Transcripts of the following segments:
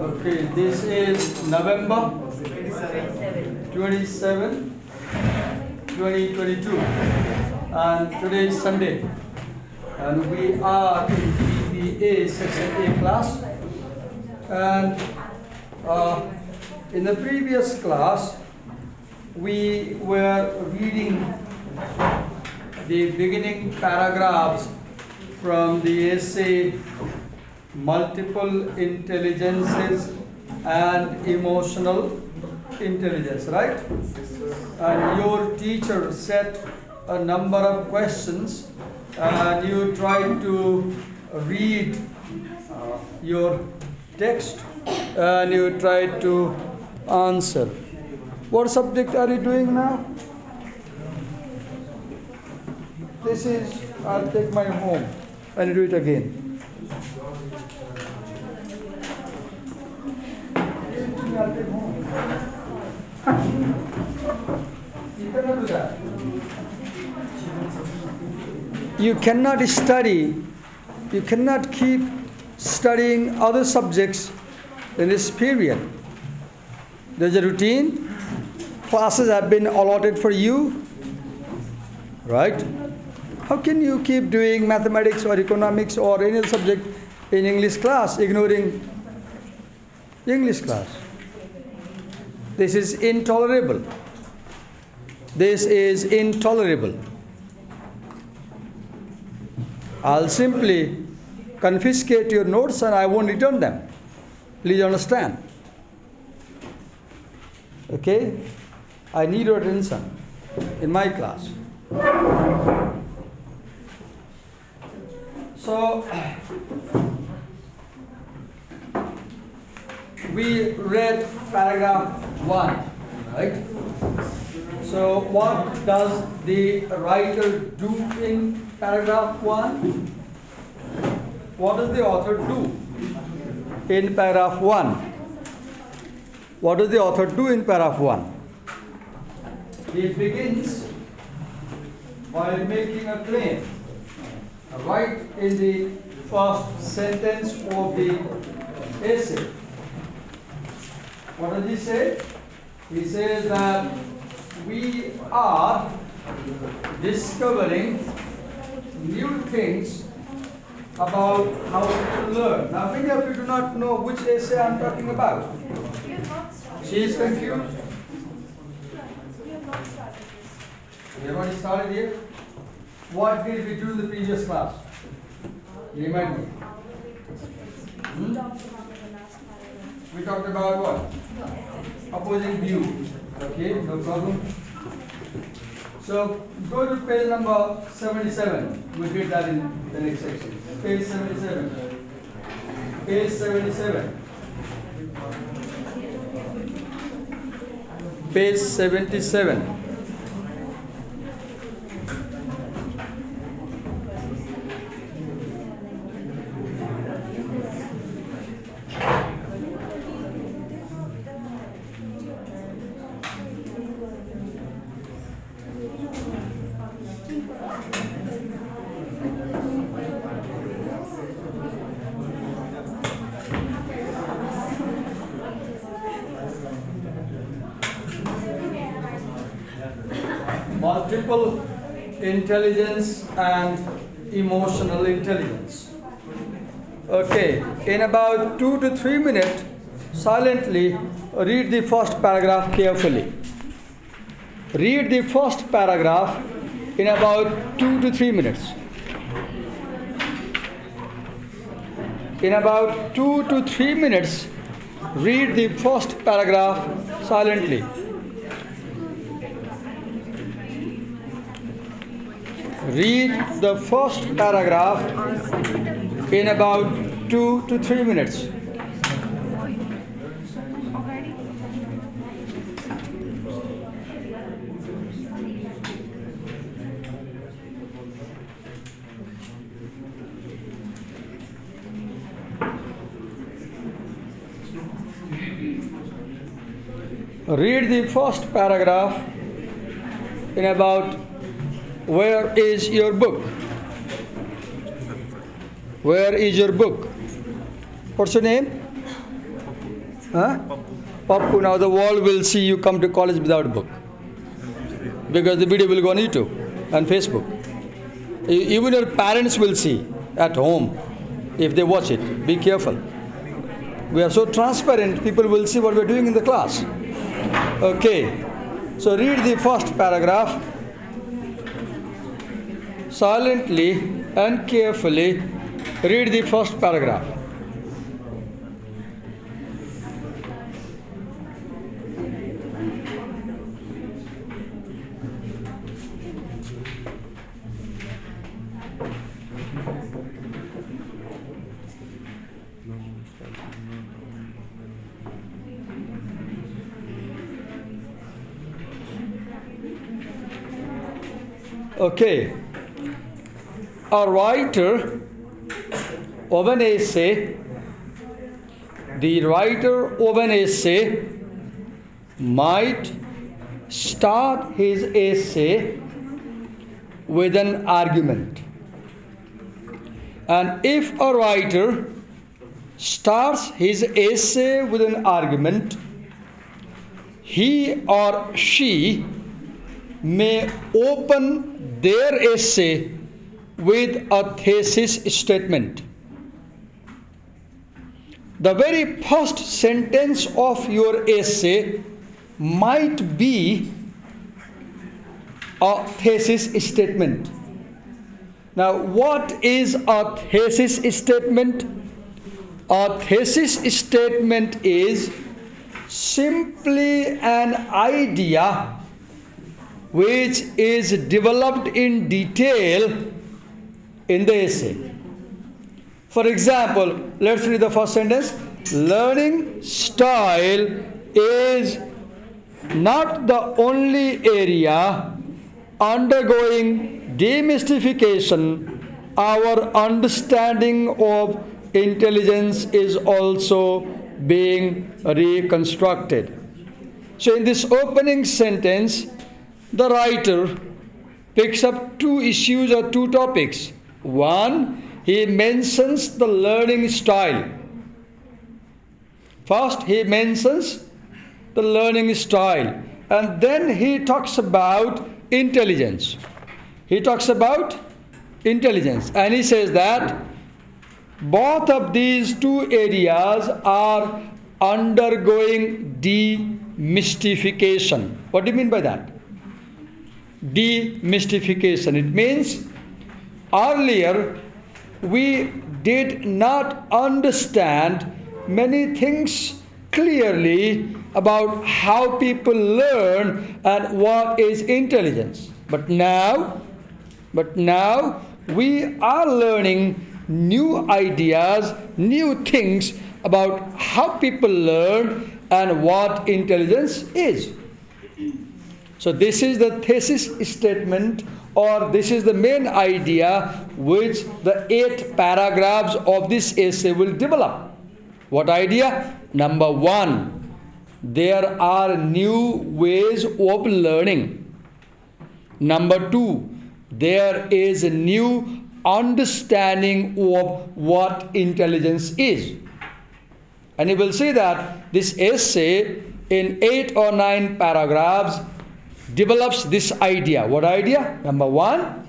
Okay, this is November 27, 2022, and today is Sunday, and we are in BBA Section A class. And in the previous class, we were reading the beginning paragraphs from the essay Multiple Intelligences and Emotional Intelligence, right? And your teacher set a number of questions and you tried to read your text and you tried to answer. What subject are you doing now? This is, I'll take my home and do it again. I'll take home. You cannot do that. You cannot study, you cannot keep studying other subjects in this period. There's a routine. Classes have been allotted for you, right? How can you keep doing mathematics or economics or any other subject in English class, ignoring English class? This is intolerable. This is intolerable. I'll simply confiscate your notes and I won't return them. Please understand. Okay? I need your attention in my class. So, we read paragraph 1, right? So, what does the writer do in paragraph 1? What does the author do in paragraph 1? What does the author do in paragraph 1? He begins by making a claim. Right in the first sentence of the essay. What does he say? He says that we are discovering new things about how to learn. Now, many of you do not know which essay I'm talking about. She is confused. We have already started here. What did we do in the previous class? Remind me. We talked about what? Opposing view. Okay, no problem. So go to page number 77. We'll get that in the next section. Page 77. Page 77. Page 77. Multiple intelligence and emotional intelligence. Okay, in about 2 to 3 minutes, silently read the first paragraph carefully. Read the first paragraph in about 2 to 3 minutes. In about 2 to 3 minutes, read the first paragraph silently. Read the first paragraph in about 2 to 3 minutes. Read the first paragraph in about, where is your book? Where is your book? What's your name? Huh? Pappu. Now the world will see you come to college without a book, because the video will go on YouTube and Facebook. Even your parents will see at home if they watch it. Be careful. We are so transparent, people will see what we are doing in the class. Okay. So read the first paragraph. Silently and carefully read the first paragraph. Okay. A writer of an essay, the writer of an essay might start his essay with an argument. And if a writer starts his essay with an argument, he or she may open their essay with a thesis statement. The very first sentence of your essay might be a thesis statement. Now, what is a thesis statement? A thesis statement is simply an idea which is developed in detail in the essay. For example, let's read the first sentence. Learning style is not the only area undergoing demystification. Our understanding of intelligence is also being reconstructed. So in this opening sentence, the writer picks up two issues or two topics. One, he mentions the learning style. First, he mentions the learning style, and then he talks about intelligence. He talks about intelligence, and he says that both of these two areas are undergoing demystification. What do you mean by that? Demystification. It means earlier we did not understand many things clearly about how people learn and what is intelligence. But now we are learning new ideas, new things about how people learn and what intelligence is. So this is the thesis statement, or this is the main idea which the 8 paragraphs of this essay will develop. What idea? Number 1, there are new ways of learning. Number 2, there is a new understanding of what intelligence is. And you will see that this essay in 8 or 9 paragraphs develops this idea. What idea? Number 1,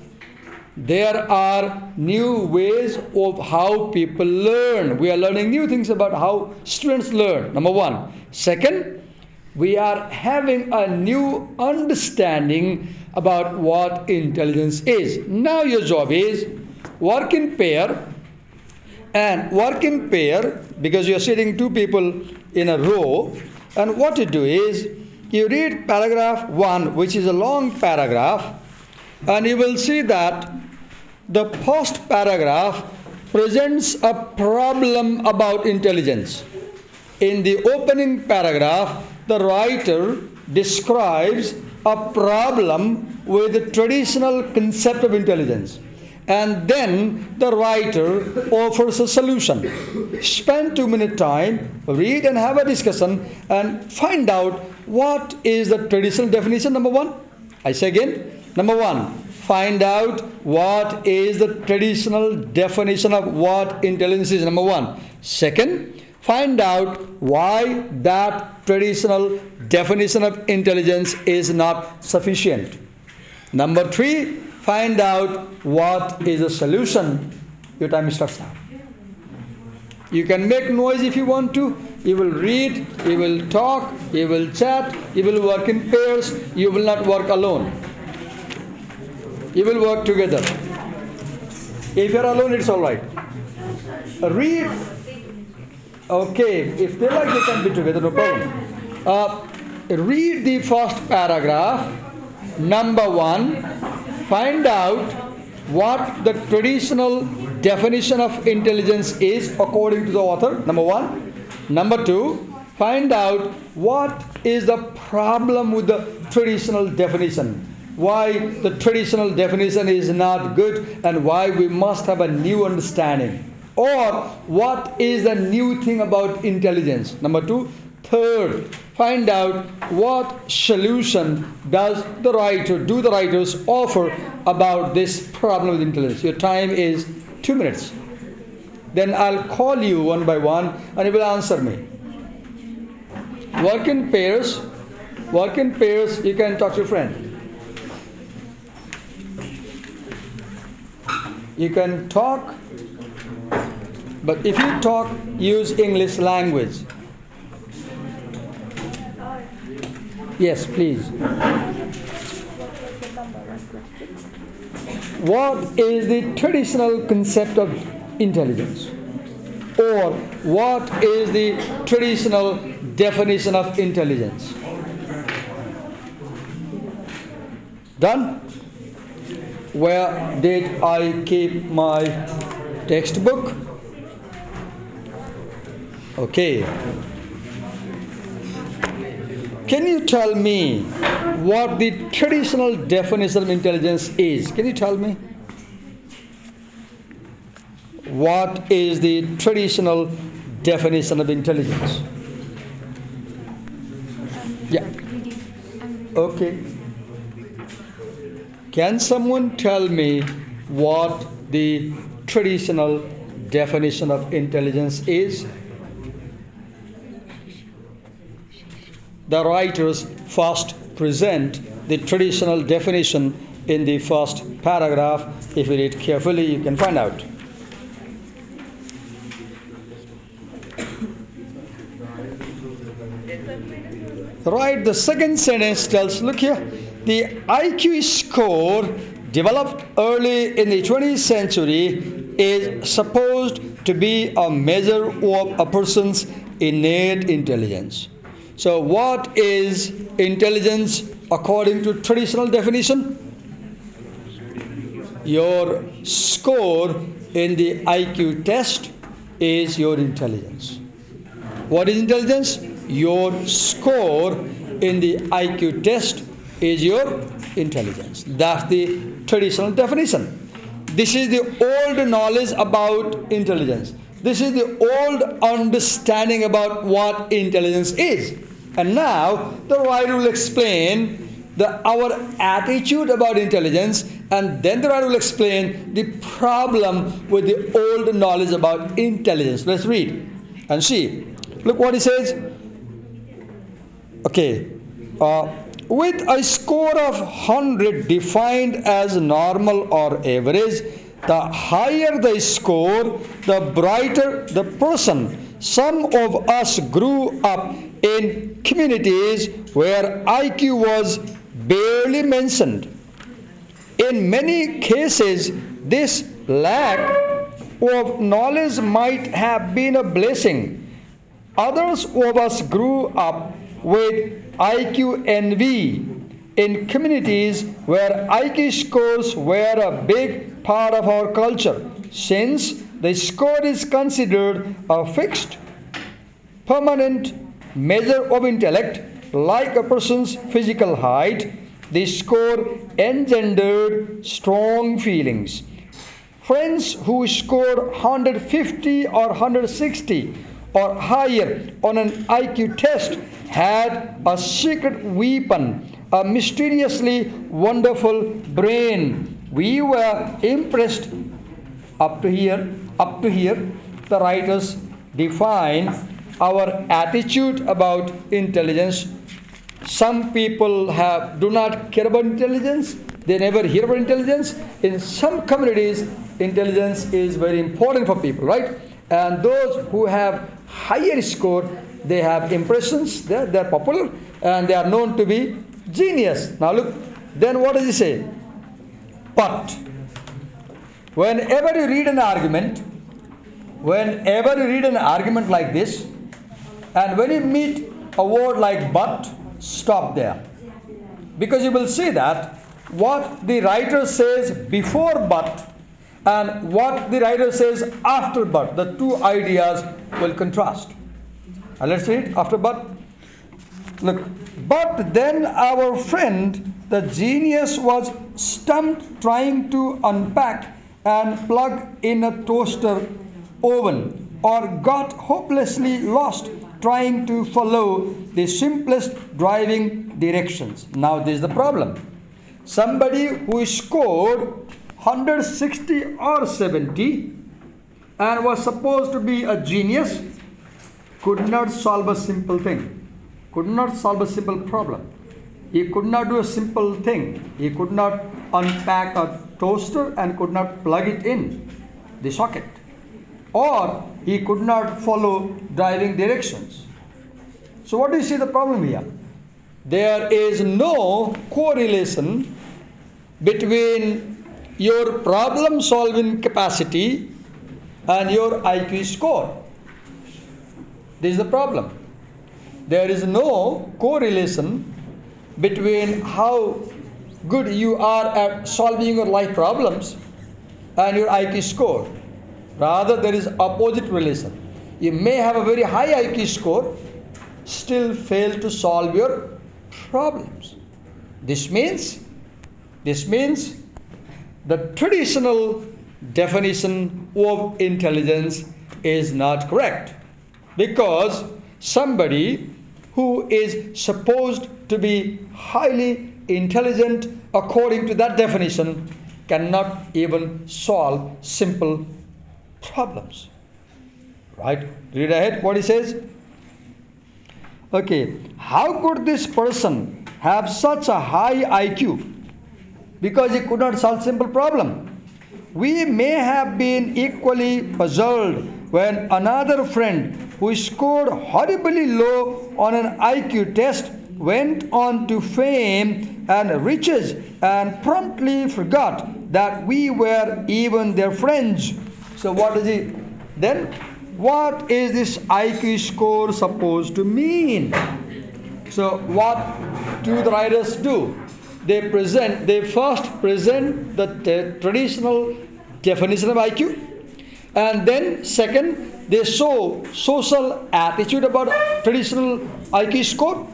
there are new ways of how people learn. We are learning new things about how students learn. Number 1. Second, we are having a new understanding about what intelligence is. Now your job is work in pair, and work in pair because you are sitting 2 people in a row, and what you do is you read paragraph 1, which is a long paragraph, and you will see that the first paragraph presents a problem about intelligence. In the opening paragraph, the writer describes a problem with the traditional concept of intelligence. And then the writer offers a solution. Spend 2-minute time, read and have a discussion, and find out what is the traditional definition. Number 1, I say again, number 1, find out what is the traditional definition of what intelligence is. Number 1. Second, find out why that traditional definition of intelligence is not sufficient. Number three, find out what is the solution. Your time starts now. You can make noise if you want to. You will read, you will talk, you will chat, you will work in pairs, you will not work alone. You will work together. If you are alone, it's all right. Read. Okay, if they like, they can be together, no problem. Read the first paragraph. Number one, find out what the traditional definition of intelligence is according to the author. Number one. Number two, find out what is the problem with the traditional definition. Why the traditional definition is not good and why we must have a new understanding. Or what is the new thing about intelligence. Number two. Third, find out what solution do the writers offer about this problem with intelligence. Your time is 2 minutes. Then I'll call you one by one and you will answer me. Work in pairs. Work in pairs. You can talk to your friend. You can talk, but if you talk, use English language. Yes, please. What is the traditional concept of intelligence? Or what is the traditional definition of intelligence? Done? Where did I keep my textbook? Okay. Can you tell me what the traditional definition of intelligence is? Can you tell me? What is the traditional definition of intelligence? Yeah. Okay. Can someone tell me what the traditional definition of intelligence is? The writers first present the traditional definition in the first paragraph. If you read carefully, you can find out. Right, the second sentence tells, look here, the IQ score developed early in the 20th century is supposed to be a measure of a person's innate intelligence. So what is intelligence according to traditional definition? Your score in the IQ test is your intelligence. What is intelligence? Your score in the IQ test is your intelligence. That's the traditional definition. This is the old knowledge about intelligence. This is the old understanding about what intelligence is. And now the writer will explain our attitude about intelligence, and then the writer will explain the problem with the old knowledge about intelligence. Let's read and see. Look what he says. Okay. With a score of 100 defined as normal or average, the higher the score, the brighter the person. Some of us grew up in communities where IQ was barely mentioned. In many cases, this lack of knowledge might have been a blessing. Others of us grew up with IQ envy in communities where IQ scores were a big part of our culture. Since the score is considered a fixed, permanent measure of intellect, like a person's physical height, the score engendered strong feelings. Friends who scored 150 or 160 or higher on an IQ test had a secret weapon, a mysteriously wonderful brain. We were impressed. Up to here, the writers define our attitude about intelligence. Some people do not care about intelligence. They never hear about intelligence. In some communities, intelligence is very important for people, right? And those who have higher score, they have impressions, they're popular, and they are known to be genius. Now look, then what does he say? But whenever you read an argument like this, and when you meet a word like but, stop there. Because you will see that what the writer says before but and what the writer says after but, the two ideas will contrast. And let's read after but. Look, but then our friend, the genius, was stumped trying to unpack and plug in a toaster oven, or got hopelessly lost trying to follow the simplest driving directions. Now this is the problem. Somebody who scored 160 or 70 and was supposed to be a genius could not solve a simple thing, could not solve a simple problem. He could not do a simple thing. He could not unpack a toaster and could not plug it in the socket. Or he could not follow driving directions. So what do you see the problem here? There is no correlation between your problem solving capacity and your IQ score. This is the problem. There is no correlation between how good you are at solving your life problems and your IQ score. Rather, there is opposite relation. You may have a very high IQ score, still fail to solve your problems. This means the traditional definition of intelligence is not correct, because somebody who is supposed to be highly intelligent according to that definition cannot even solve simple problems. Right? Read ahead what he says. Okay, how could this person have such a high IQ? Because he could not solve simple problem. We may have been equally puzzled when another friend who scored horribly low on an IQ test went on to fame and riches and promptly forgot that we were even their friends. So what is it then? What is this IQ score supposed to mean? So what do the writers do? They first present the traditional definition of IQ, and then second they show social attitude about traditional IQ score,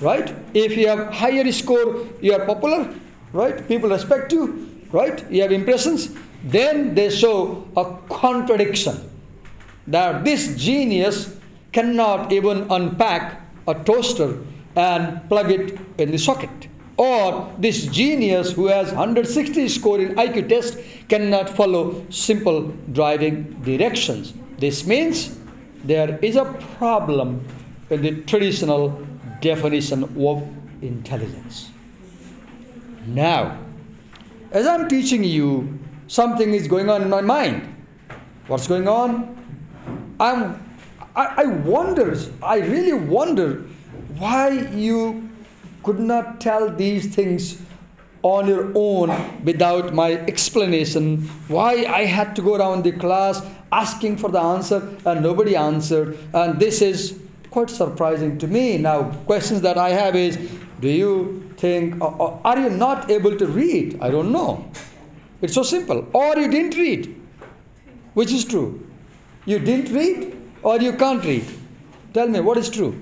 right? If you have higher score, you are popular, right? People respect you, right? You have impressions. Then they show a contradiction, that this genius cannot even unpack a toaster and plug it in the socket. Or this genius who has 160 score in IQ test cannot follow simple driving directions. This means there is a problem in the traditional definition of intelligence. Now, as I'm teaching you, something is going on in my mind. What's going on? I really wonder why you could not tell these things on your own without my explanation. Why I had to go around the class asking for the answer and nobody answered. And this is quite surprising to me. Now, questions that I have is, do you think, or are you not able to read? I don't know. It's so simple. Or you didn't read. Which is true? You didn't read or you can't read? Tell me, what is true?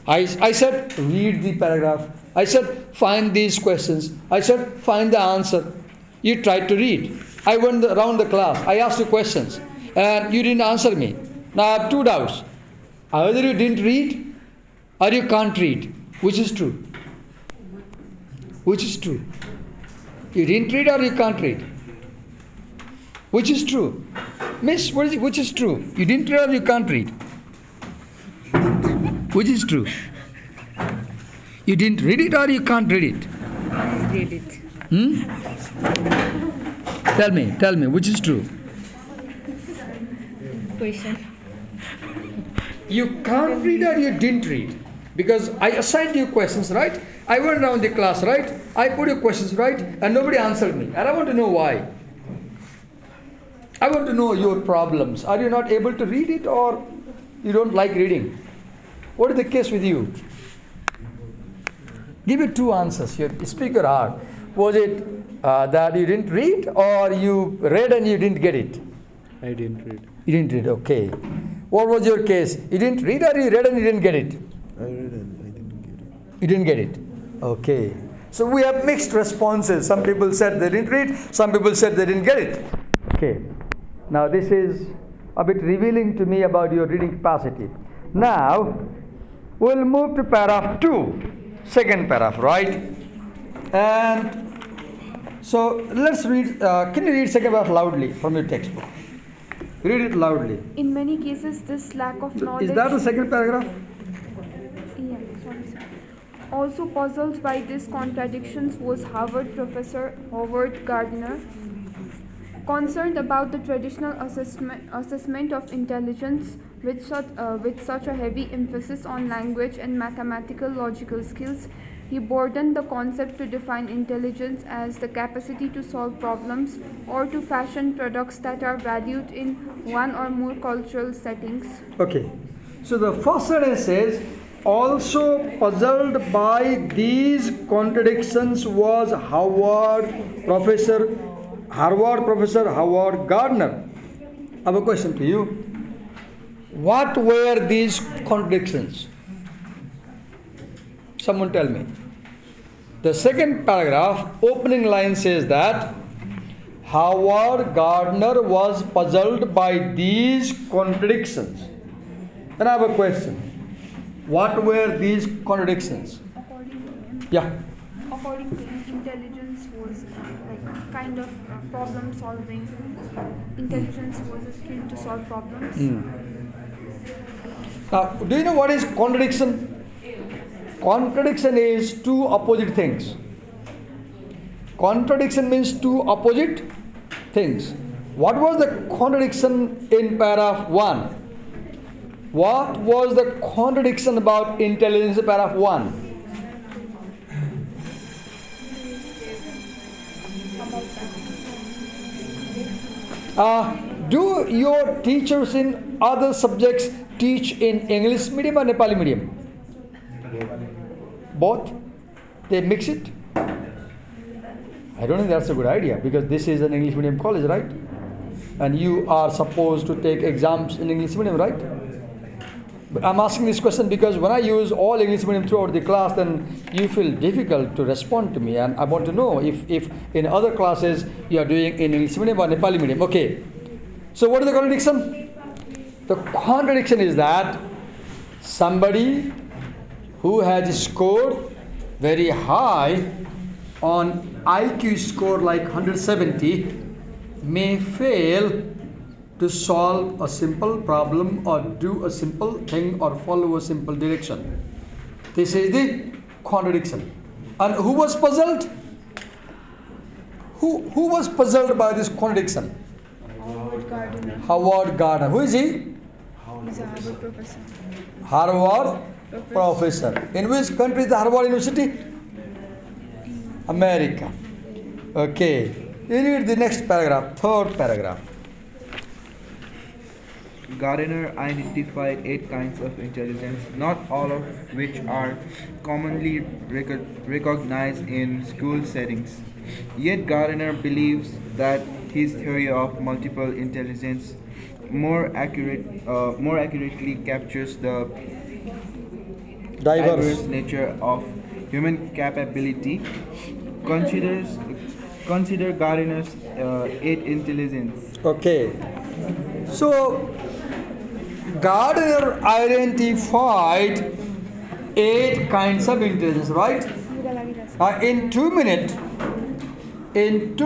I said, read the paragraph. I said, find these questions. I said, find the answer. You tried to read. I went around the class. I asked you questions. And you didn't answer me. Now I have two doubts. Either you didn't read or you can't read. Which is true? Which is true? You didn't read or you can't read? Which is true? Miss, what is it? Which is true? You didn't read or you can't read? Which is true? You didn't read it or you can't read it? Read it. Tell me, which is true? Question. You can't read or you didn't read? Because I assigned you questions, right? I went around the class, right? I put your questions, right? And nobody answered me. And I want to know why. I want to know your problems. Are you not able to read it or you don't like reading? What is the case with you? Give me two answers. Speak your heart. Was it that you didn't read or you read and you didn't get it? I didn't read. You didn't read, okay. What was your case? You didn't read or you read and you didn't get it? I read and I didn't get it. You didn't get it? Okay. So we have mixed responses. Some people said they didn't read, some people said they didn't get it. Okay. Now this is a bit revealing to me about your reading capacity. Now we'll move to paragraph 2, second paragraph, right? And so let's read, can you read second paragraph loudly from your textbook? Read it loudly. In many cases, this lack of knowledge. Is that the second paragraph? Yeah, sorry, sir. Also puzzled by these contradictions was Harvard professor Howard Gardner, concerned about the traditional assessment of intelligence with such a heavy emphasis on language and mathematical logical skills. He broadened the concept to define intelligence as the capacity to solve problems or to fashion products that are valued in one or more cultural settings. Okay. So the first sentence says, also puzzled by these contradictions was Harvard professor Howard Gardner. I have a question to you. What were these contradictions? Someone tell me. The second paragraph, opening line says that Howard Gardner was puzzled by these contradictions. Then I have a question. What were these contradictions? According to him, intelligence was like kind of problem solving. Intelligence was a skill to solve problems. Now, do you know what is contradiction? Contradiction is two opposite things. Contradiction means two opposite things. What was the contradiction in paragraph 1? What was the contradiction about intelligence in paragraph 1? Do your teachers in other subjects teach in English medium or Nepali medium? Both? They mix it? I don't think that's a good idea because this is an English medium college, right? And you are supposed to take exams in English medium, right? But I'm asking this question because when I use all English medium throughout the class, then you feel difficult to respond to me, and I want to know if in other classes you are doing in English medium or Nepali medium. Okay. So what is the contradiction? The contradiction is that somebody who has scored very high on IQ score like 170 may fail to solve a simple problem or do a simple thing or follow a simple direction. This is the contradiction. And who was puzzled? Who was puzzled by this contradiction? Howard Gardner. Howard Gardner. Who is he? He's a Harvard professor. Harvard professor. In which country is the Harvard University? America. Okay. You read the next paragraph, third paragraph. Gardner identified 8 kinds of intelligence, not all of which are commonly recognized in school settings. Yet Gardner believes that his theory of multiple intelligence more accurately captures the diverse nature of human capability. Consider Gardner's 8 intelligence. Okay. So Gardner identified 8 kinds of intelligence, right? In 2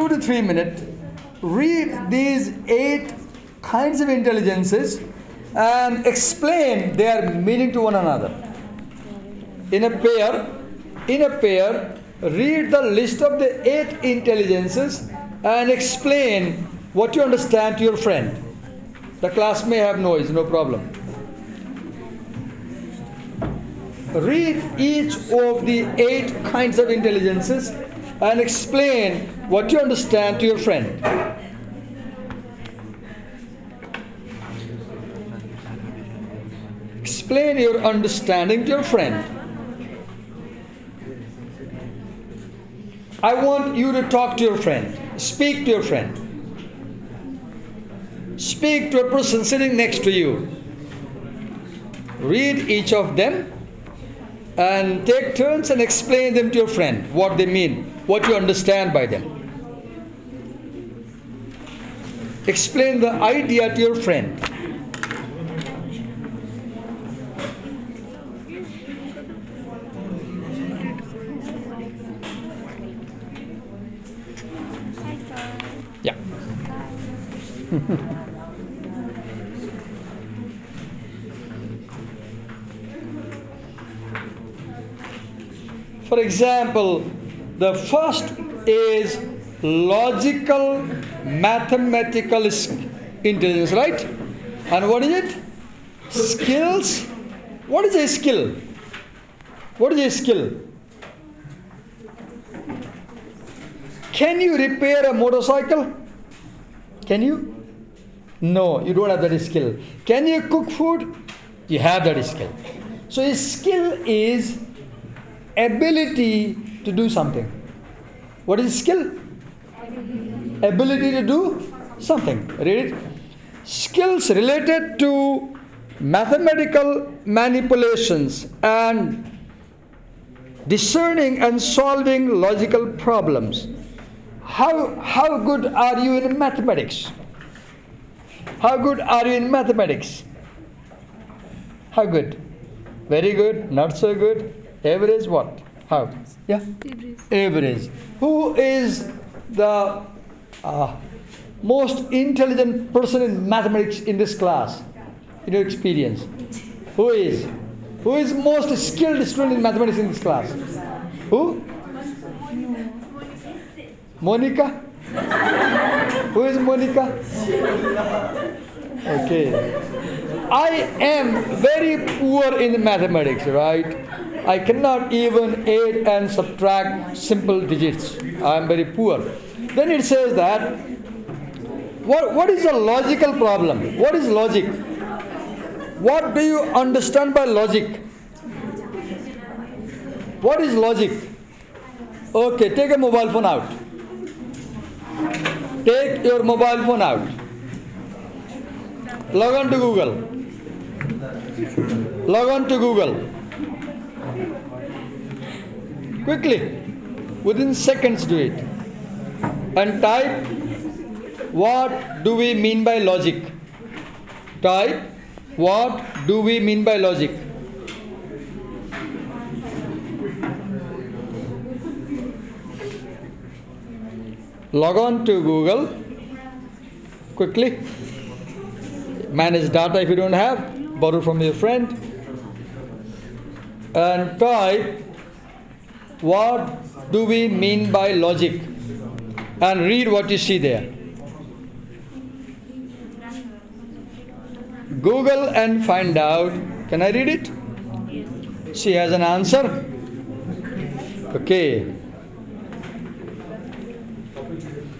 to 3 minutes, read these 8 kinds of intelligences and explain their meaning to one another. In a pair, read the list of the 8 intelligences and explain what you understand to your friend. The class may have noise, no problem. Read each of the 8 kinds of intelligences and explain what you understand to your friend. Explain your understanding to your friend. I want you to talk to your friend. Speak to your friend. Speak to a person sitting next to you. Read each of them and take turns and explain them to your friend, what they mean, what you understand by them. Explain the idea to your friend. Yeah. For example, the first is logical mathematical intelligence, right? And what is it? Skills. What is a skill? What is a skill? Can you repair a motorcycle? Can you? No, you don't have that skill. Can you cook food? You have that skill. So a skill is ability to do something. What is skill? Ability to do something. Read it. Skills related to mathematical manipulations and discerning and solving logical problems. How good are you in mathematics? How good are you in mathematics? How good? Very good? Not so good? Average? What? How? Yeah? Average. Who is the most intelligent person in mathematics in this class? In your experience? Who is? Who is most skilled student in mathematics in this class? Who? Monica? Who is Monica? Okay. I am very poor in mathematics, right? I cannot even add and subtract simple digits. I am very poor. Then it says that what is a logical problem? What is logic? What do you understand by logic? What is logic? Okay, take a mobile phone out. Take your mobile phone out. Log on to Google. Log on to Google. Quickly, within seconds do it. And type, what do we mean by logic? Type, what do we mean by logic? Log on to Google. Quickly. Manage data if you don't have. Borrow from your friend. And type, what do we mean by logic? And read what you see there. Google and find out. Can I read it? She has an answer. Okay.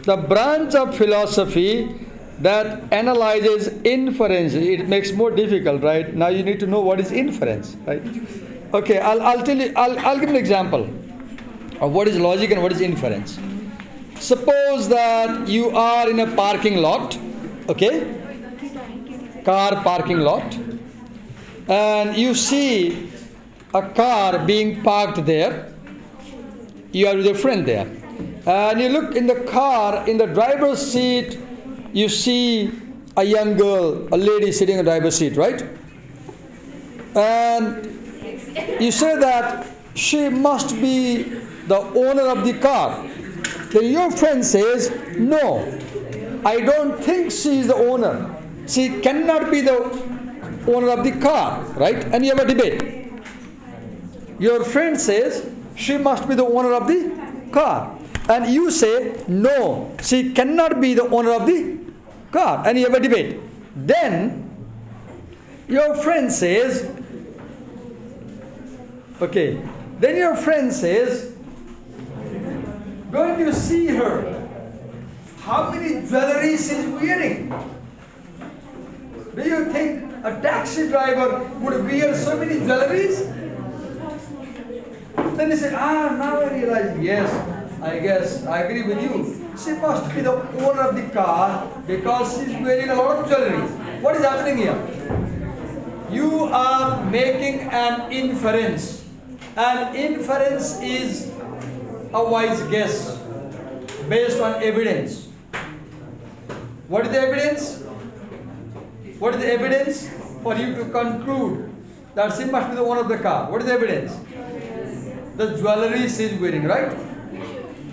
The branch of philosophy that analyzes inference. It makes more difficult, right? Now you need to know what is inference, right? Okay, I'll tell you. I'll give an example of what is logic and what is inference. Suppose that you are in a parking lot, okay? Car parking lot, and you see a car being parked there. You are with your friend there, and you look in the car, in the driver's seat, you see a young girl, a lady sitting in the driver's seat, right? And you say that she must be the owner of the car. Then your friend says, no, I don't think she is the owner. She cannot be the owner of the car, right? And you have a debate. Your friend says she must be the owner of the car. And you say, no, she cannot be the owner of the car. And you have a debate. Then your friend says, okay, then your friend says, going to see her. How many jewelry she is wearing? Do you think a taxi driver would wear so many jewelries? Then he said, now I realize, yes, I guess I agree with you. She must be the owner of the car because she's wearing a lot of jewelry. What is happening here? You are making an inference. An inference is a wise guess based on evidence. What is the evidence? What is the evidence for you to conclude that she must be the owner of the car? What is the evidence? The jewelry she is wearing, right?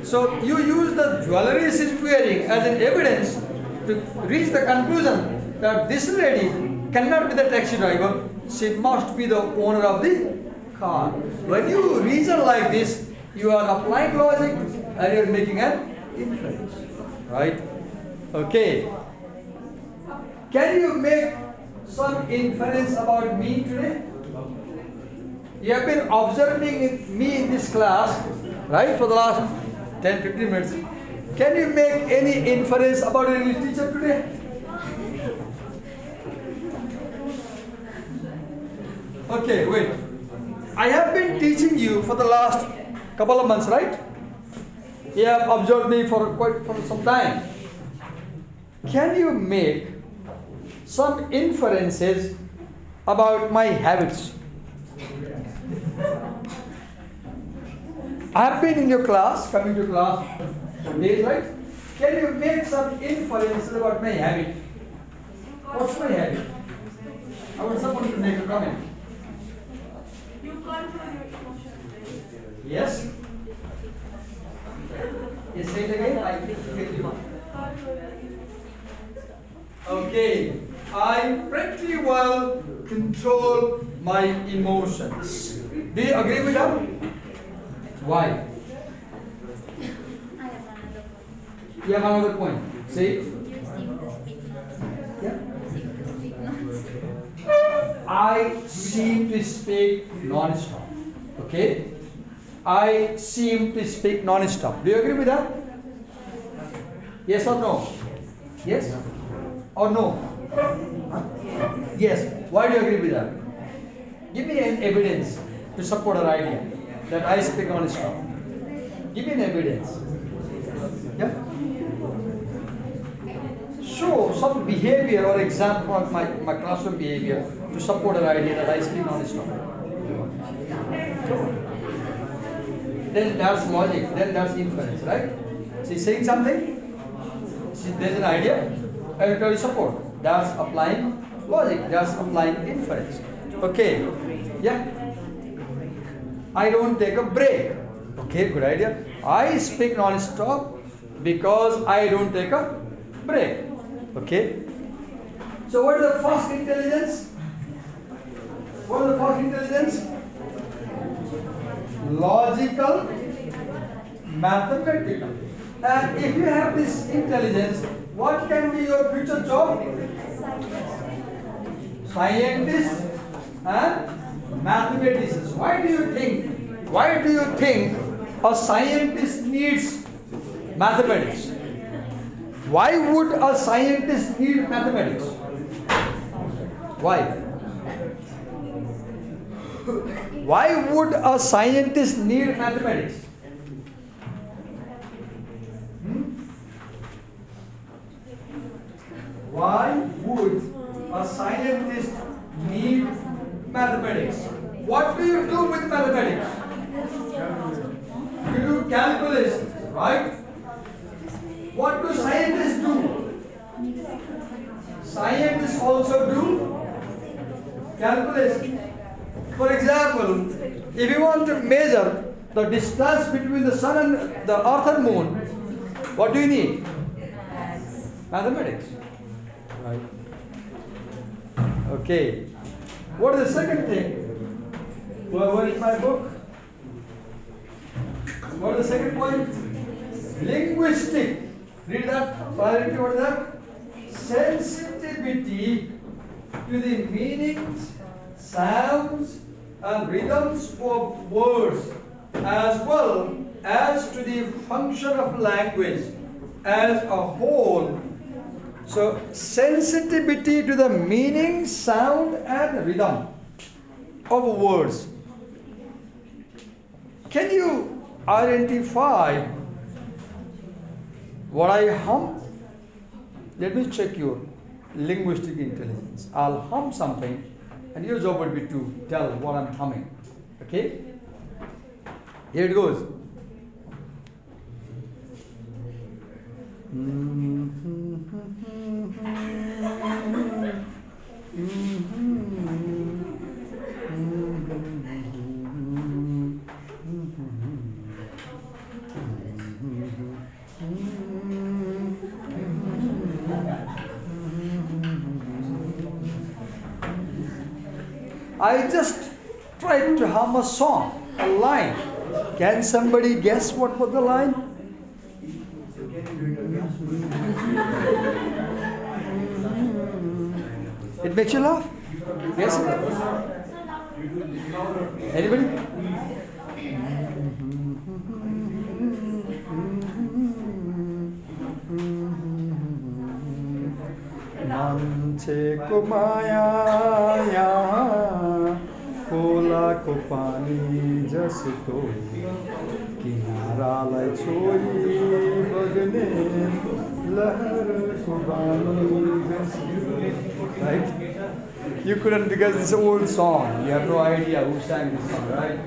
So you use the jewelry she is wearing as an evidence to reach the conclusion that this lady cannot be the taxi driver. She must be the owner of the car. When you reason like this, you are applying logic and you are making an inference, right? Okay. Can you make some inference about me today? You have been observing me in this class, right, for the last 10-15 minutes. Can you make any inference about your English teacher today? Okay, wait. I have been teaching you for the last couple of months, right? You have observed me for some time. Can you make some inferences about my habits? I have been in your class, coming to class some days, right? Can you make some inferences about my habit? What's my habit? I want someone to make a comment. You control your emotions. Yes? Yes, say it again. I didn't get you. Okay. I pretty well control my emotions. Do you agree with that? Why? You have another point. Say. Yeah. I seem to speak non-stop. Okay? I seem to speak non-stop. Do you agree with that? Yes or no? Yes? Or no? Huh? Yes. Why do you agree with that? Give me an evidence to support our idea that I speak non-stop. Give me an evidence. Yeah? Show some behavior or example of my classroom behavior to support our idea that I speak non-stop. Then that's logic, then that's inference, right? She's saying something, there's an idea, I will support. That's applying logic, that's applying inference. Okay, yeah. I don't take a break. Okay, good idea. I speak non-stop because I don't take a break. Okay. So what is the first intelligence? What is the first intelligence? Logical, mathematical. And if you have this intelligence, what can be your future job? Scientists and mathematicians. Why do you think a scientist needs mathematics? Why would a scientist need mathematics? Why? Why would a scientist need mathematics? Why would a scientist need mathematics? What do you do with mathematics? You do calculations, right? What do scientists do? Scientists also do calculations. For example, if you want to measure the distance between the sun and the earth and moon, what do you need? Mathematics. Right. Okay. What is the second thing? What is my book? What is the second point? Linguistic. Read that. Priority, what is that? Sensitivity to the meanings, sounds, and rhythms of words, as well as to the function of language as a whole. So, sensitivity to the meaning, sound, and rhythm of words. Can you identify what I hum? Let me check your linguistic intelligence. I'll hum something, and your job would be to tell what I'm humming. Okay? Here it goes. I just tried to hum a song, a line. Can somebody guess what was the line? It makes you laugh. Yes? Anybody? Manche ko maya yahan, kola ko pani jas to, kinara lai choi bagne, lahar ko bani jas to. Right? You couldn't, because it's an old song. You have no idea who sang this song, right?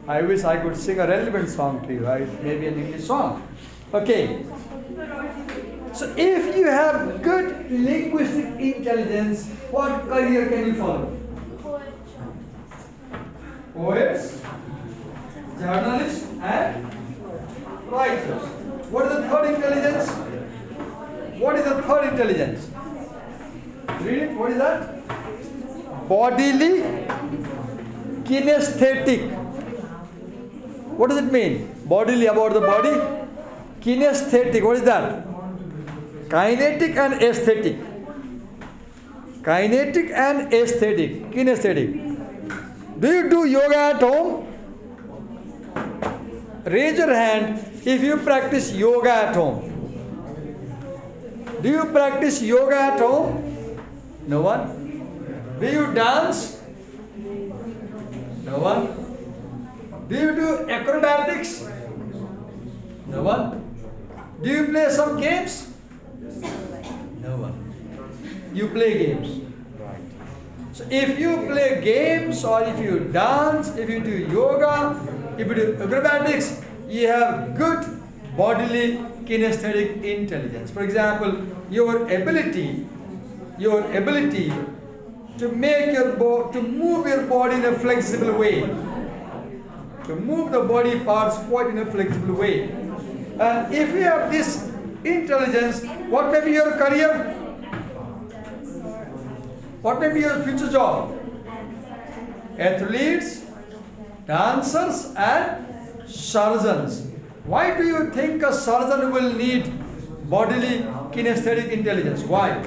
I wish I could sing a relevant song to you, right? Maybe an English song. Okay. So if you have good linguistic intelligence, what career can you follow? Poets, journalists, and writers. What is the third intelligence? What is the third intelligence? Read it. What is that? Bodily kinesthetic. What does it mean? Bodily, about the body. Kinesthetic. What is that? Kinetic and aesthetic. Kinetic and aesthetic. Kinesthetic. Do you do yoga at home? Raise your hand if you practice yoga at home. Do you practice yoga at home? No one. Do you dance? No one. Do you do acrobatics? No one. Do you play some games? No one. You play games. Right. So if you play games, or if you dance, if you do yoga, if you do acrobatics, you have good bodily kinesthetic intelligence. For example, your ability to make to move your body in a flexible way, to move the body parts quite in a flexible way. And if you have this intelligence, what may be your career? What may be your future job? Athletes, dancers, and surgeons. Why do you think a surgeon will need bodily kinesthetic intelligence? Why?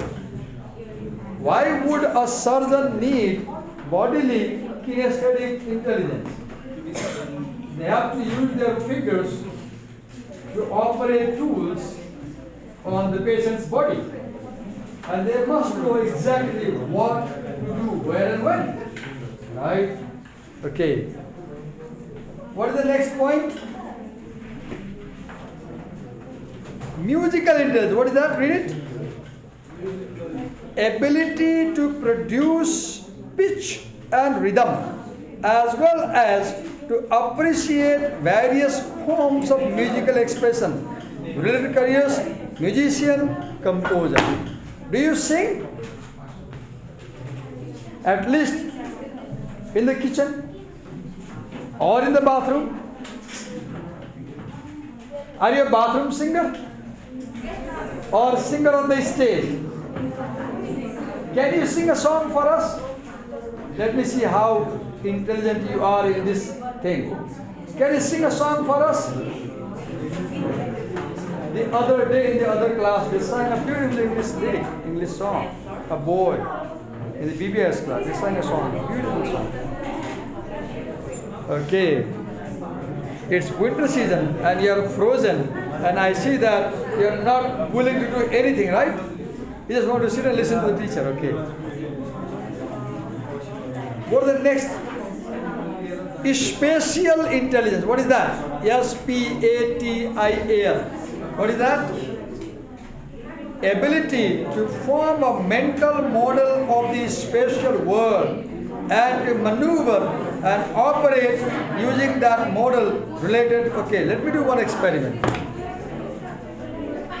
Why would a surgeon need bodily kinesthetic intelligence? They have to use their fingers to operate tools on the patient's body. And they must know exactly what to do, where and when. Right? Okay. What is the next point? Musical intelligence. What is that? Read it. Ability to produce pitch and rhythm, as well as to appreciate various forms of musical expression. Related careers: musician, composer. Do you sing? At least in the kitchen or in the bathroom? Are you a bathroom singer? or singer on the stage? Can you sing a song for us? Let me see how intelligent you are in this thing. Can you sing a song for us? The other day in the other class, they sang a beautiful English song. A boy in the BBA class, they sang a song, a beautiful song. Okay. It's winter season and you are frozen, and I see that you are not willing to do anything, right? You just want to sit and listen to the teacher, okay? What is the next? Spatial intelligence. What is that? SPATIAL. What is that? Ability to form a mental model of the spatial world and to maneuver and operate using that model related. Okay, let me do one experiment.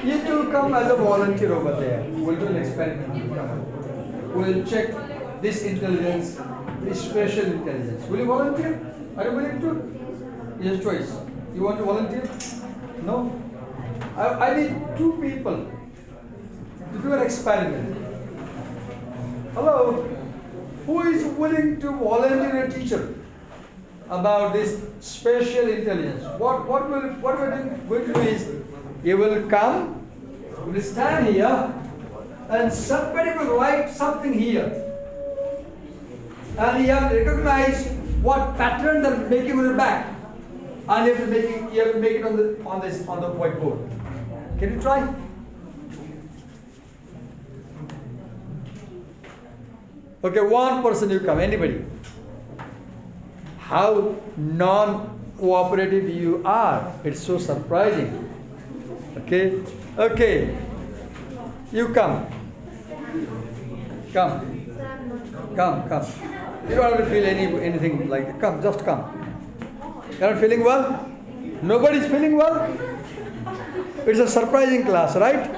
You two come as a volunteer over there. We'll do an experiment. We'll check this intelligence, this spatial intelligence. Will you volunteer? Are you willing to? It's a choice. You want to volunteer? No? I need two people to do an experiment. Hello? Who is willing to volunteer a teacher about this spatial intelligence? What we're going to do is, you will come, you will stand here, and somebody will write something here. And you have to recognize what pattern they're making on the back. And you have to make it on the whiteboard. Can you try? Okay, one person you come, anybody. How non-cooperative you are. It's so surprising. Okay? Okay. You come. Come. Come. You don't have to feel anything like that. Come, just come. You're not feeling well? Nobody's feeling well? It's a surprising class, right?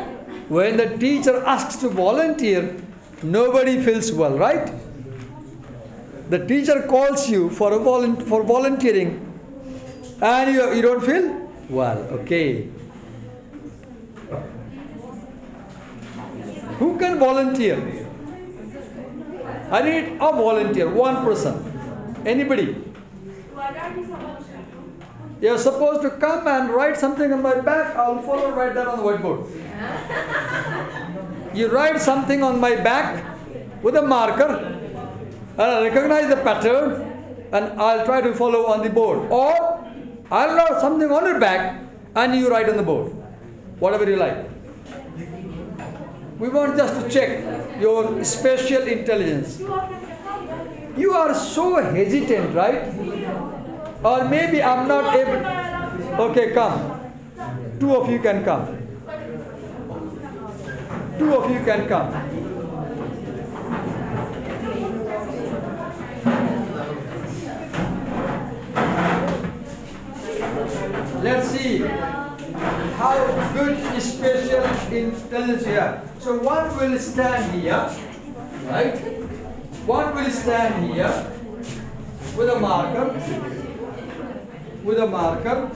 When the teacher asks to volunteer, nobody feels well, right? The teacher calls you for volunteering and you don't feel well. Okay. Who can volunteer? I need a volunteer, one person. Anybody? You're supposed to come and write something on my back. I'll follow, write that on the whiteboard. You write something on my back with a marker, and I'll recognize the pattern, and I'll try to follow on the board. Or I'll write something on your back, and you write on the board. Whatever you like. We want just to check your spatial intelligence. You are so hesitant, right? Or maybe I'm not able. Okay, come. Two of you can come. Two of you can come. Let's see how good spatial intelligence you have. So one will stand here, right? One will stand here with a marker. With a marker.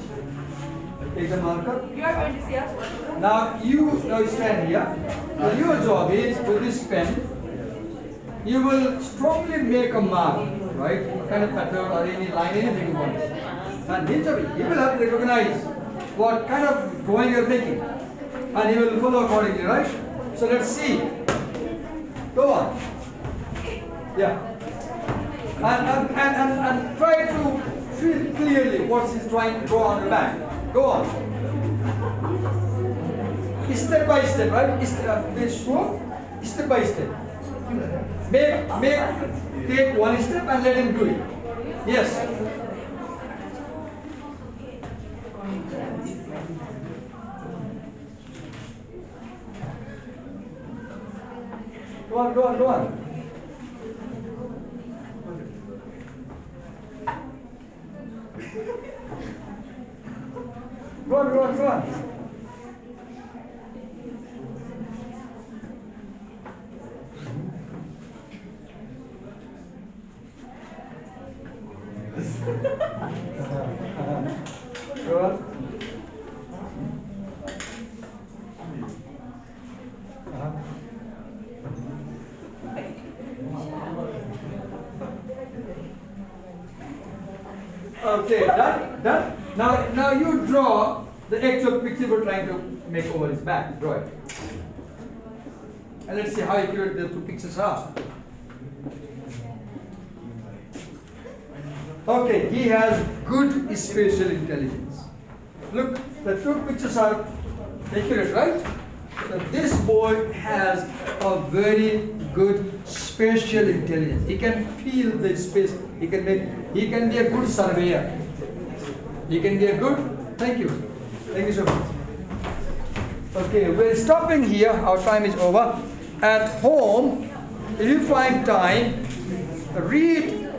Take the marker. You are going to see us. Now you stand here. Now your job is, with this pen, you will strongly make a mark, right? What kind of pattern or any line, anything you want. And he will have to recognize what kind of drawing you are making. And he will follow accordingly, right? So let's see. Go on. Yeah. And try to feel clearly what he's trying to draw on the back. Go on. Step by step, right? Slow. Step by step. Take one step and let him do it. Yes. Go on. Go on. Go on. Go on. Okay, done. Now you draw the actual picture we're trying to make over his back. Draw it. And let's see how accurate the two pictures are. Okay, he has good spatial intelligence. Look, the two pictures are accurate, right? So this boy has a very good spatial intelligence. He can feel the space. He can be a good surveyor. He can be a good. Thank you so much. Okay, we're stopping here. Our time is over. At home, if you find time, read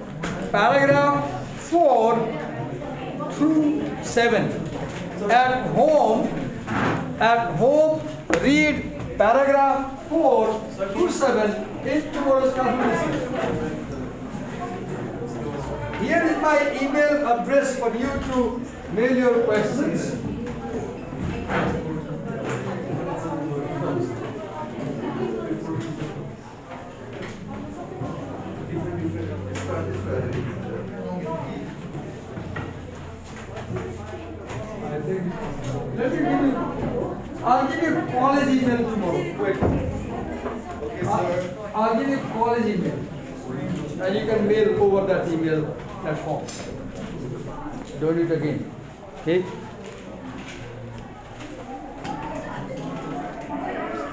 paragraph 4 through 7. At home, read paragraph 4 through 7 in tomorrow's class. Here is my email address for you to mail your questions. I'll give you college email tomorrow. Wait. Okay, sir. I'll give you college email. And you can mail over that email at home. Don't do it again. Okay?